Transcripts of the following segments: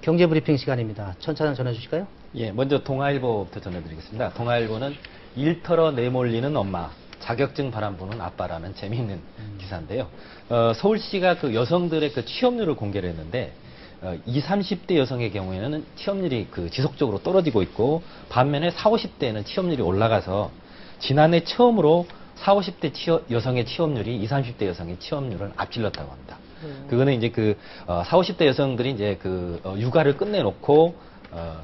경제브리핑 시간입니다. 천차장 전해 주실까요? 예, 먼저 동아일보부터 전해드리겠습니다. 동아일보는 일터러 내몰리는 엄마, 자격증 바람 부는 아빠라는 재미있는 기사인데요. 서울시가 그 여성들의 그 취업률을 공개를 했는데 20, 30대 여성의 경우에는 취업률이 그 지속적으로 떨어지고 있고 반면에 40, 50대에는 취업률이 올라가서 지난해 처음으로 40, 50대 여성의 취업률이 20, 30대 여성의 취업률을 앞질렀다고 합니다. 그거는 이제 그 40, 50대 여성들이 이제 그 육아를 끝내놓고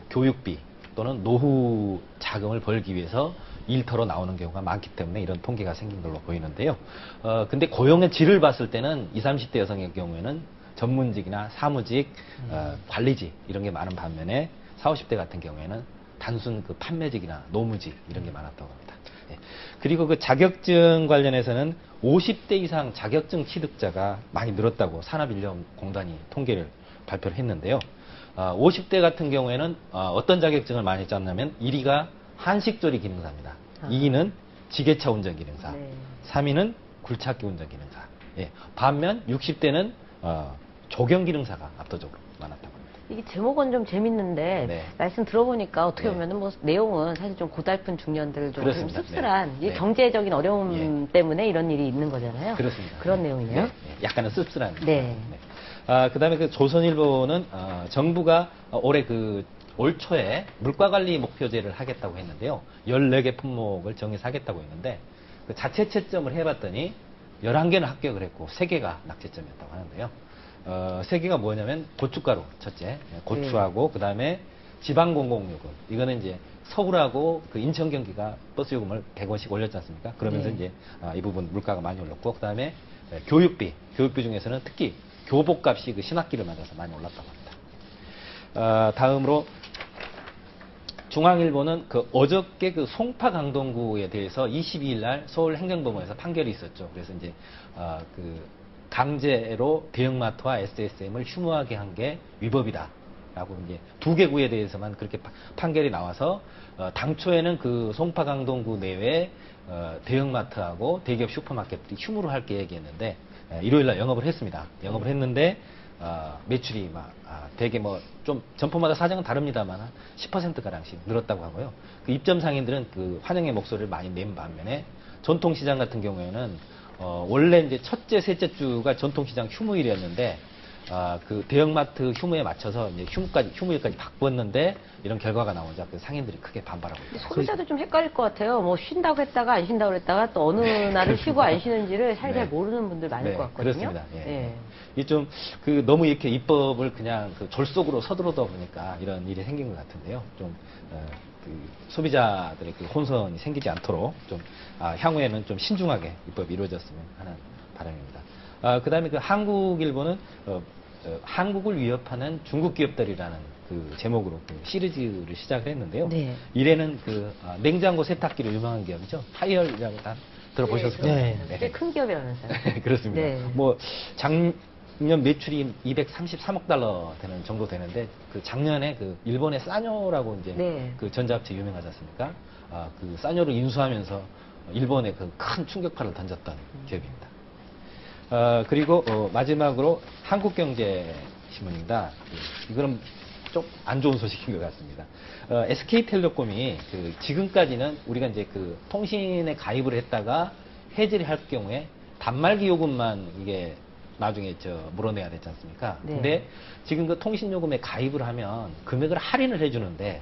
교육비 또는 노후 자금을 벌기 위해서 일터로 나오는 경우가 많기 때문에 이런 통계가 생긴 걸로 보이는데요. 근데 고용의 질을 봤을 때는 20, 30대 여성의 경우에는 전문직이나 사무직, 관리직 이런 게 많은 반면에 40, 50대 같은 경우에는 단순 그 판매직이나 노무직 이런 게 많았다고 합니다. 예. 그리고 그 자격증 관련해서는 50대 이상 자격증 취득자가 많이 늘었다고 산업인력공단이 통계를 발표를 했는데요. 50대 같은 경우에는 어떤 자격증을 많이 짰냐면 1위가 한식조리 기능사입니다. 2위는 지게차 운전 기능사, 3위는 굴착기 운전 기능사. 예. 반면 60대는 조경 기능사가 압도적으로 많았다고 합니다. 이게 제목은 좀 재밌는데 네. 말씀 들어보니까 어떻게 보면은 뭐 내용은 사실 좀 고달픈 중년들 좀 그렇습니다. 씁쓸한 네. 이게 경제적인 어려움 예. 때문에 이런 일이 있는 거잖아요. 그렇습니다. 그런 내용이네요. 네. 약간은 씁쓸한. 네. 그다음에 그 조선일보는 정부가 올해 올 초에 물가관리 목표제를 하겠다고 했는데요. 14개 품목을 정해서 하겠다고 했는데 그 자체 채점을 해봤더니 11개는 합격을 했고 3개가 낙제점이었다고 하는데요. 3개가 뭐냐면 고춧가루 첫째, 고추하고 그다음에 지방공공요금. 이거는 이제 서울하고 그 인천 경기가 버스 요금을 100원씩 올렸지 않습니까? 그러면서 이제 이 부분 물가가 많이 올랐고 그다음에 교육비 중에서는 특히 교복값이 그 신학기를 맞아서 많이 올랐다고 합니다. 다음으로 중앙일보는 그 어저께 그 송파 강동구에 대해서 22일 날 서울행정법원에서 판결이 있었죠. 그래서 이제 그 강제로 대형마트와 SSM을 휴무하게 한 게 위법이다라고 이제 2개 구에 대해서만 그렇게 판결이 나와서 당초에는 그 송파 강동구 내외 대형마트하고 대기업 슈퍼마켓들이 휴무를 할 계획이었는데 일요일 날 영업을 했습니다. 영업을 했는데 매출이 되게 뭐 좀 점포마다 사정은 다릅니다만 10% 가량씩 늘었다고 하고요. 그 입점 상인들은 그 환영의 목소리를 많이 낸 반면에 전통시장 같은 경우에는 원래 이제 첫째, 셋째 주가 전통시장 휴무일이었는데 그 대형마트 휴무에 맞춰서 이제 휴무일까지 바꿨는데 이런 결과가 나오자 그 상인들이 크게 반발하고 있습니다. 소비자도 좀 헷갈릴 것 같아요. 뭐 쉰다고 했다가 안 쉰다고 했다가 또 어느 날을 쉬고 안 쉬는지를 잘 모르는 분들 많을 것 같거든요. 그렇습니다. 예. 이게 좀 너무 이렇게 입법을 그냥 그 졸속으로 서두르다 보니까 이런 일이 생긴 것 같은데요. 좀 그 소비자들의 그 혼선이 생기지 않도록 좀 향후에는 좀 신중하게 입법이 이루어졌으면 하는 바람입니다. 그다음에 그 한국일보는 한국을 위협하는 중국 기업들이라는 그 제목으로 그 시리즈를 시작을 했는데요. 네. 이래는 그 냉장고 세탁기로 유명한 기업이죠. 하이얼이라고 다 들어보셨을 거예요. 네. 꽤 큰 기업이라면서요. 그렇습니다. 네. 뭐 작년 매출이 233억 달러 되는 정도 되는데 그 작년에 그 일본의 싸뇨라고 이제 그 전자업체 유명하지 않습니까? 그 싸뇨를 인수하면서 일본에 그 큰 충격파를 던졌던 기업입니다. 그리고 마지막으로 한국경제신문입니다. 이거는 좀 안 좋은 소식인 것 같습니다. SK텔레콤이 그 지금까지는 우리가 이제 그 통신에 가입을 했다가 해지를 할 경우에 단말기 요금만 이게 나중에 물어내야 되지 않습니까? 근데 지금 그 통신요금에 가입을 하면 금액을 할인을 해주는데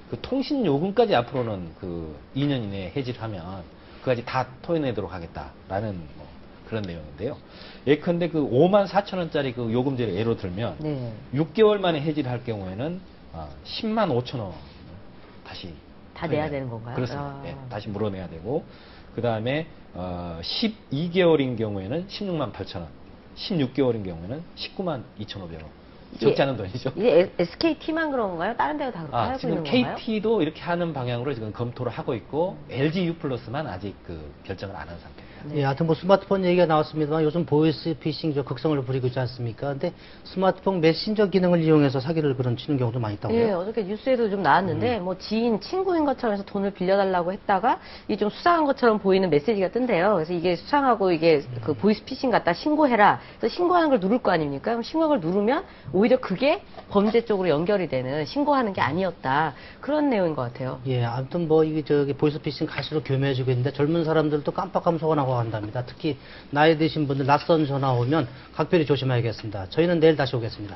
그 통신요금까지 앞으로는 그 2년 이내에 해지를 하면 그까지 다 토해내도록 하겠다라는 그런 내용인데요. 예컨대 그 54,000원짜리 그 요금제를 예로 들면 6개월 만에 해지를 할 경우에는 10만 5천 원 다시 다 내야 되는 건가요? 그렇습니다. 네, 다시 물어내야 되고 그 다음에 12개월인 경우에는 16만 8천 원, 16개월인 경우에는 19만 2,500원. 적지 않은 돈이죠. 이게 SKT만 그런 건가요? 다른 데가 다 그렇게 하고 있는 건가요? 지금 KT도 이렇게 하는 방향으로 지금 검토를 하고 있고 LG U+만 아직 그 결정을 안 한 상태입니다. 예, 하여튼 뭐 스마트폰 얘기가 나왔습니다만 요즘 보이스 피싱 저 극성을 부리고 있지 않습니까? 근데 스마트폰 메신저 기능을 이용해서 사기를 그런 치는 경우도 많이 있다고요? 예, 어저께 뉴스에도 좀 나왔는데, 뭐 지인, 친구인 것처럼 해서 돈을 빌려달라고 했다가, 이게 좀 수상한 것처럼 보이는 메시지가 뜬대요. 그래서 이게 수상하고 이게 그 보이스피싱 갖다 신고해라. 그래서 신고하는 걸 누를 거 아닙니까? 그럼 신고를 누르면 오히려 그게 범죄 쪽으로 연결이 되는 신고하는 게 아니었다. 그런 내용인 것 같아요. 예, 아무튼 뭐 이게 저기 보이스피싱 갈수록 교묘해지고 있는데 젊은 사람들도 깜빡하면 속아나고 한답니다. 특히 나이 드신 분들 낯선 전화 오면 각별히 조심해야겠습니다. 저희는 내일 다시 오겠습니다.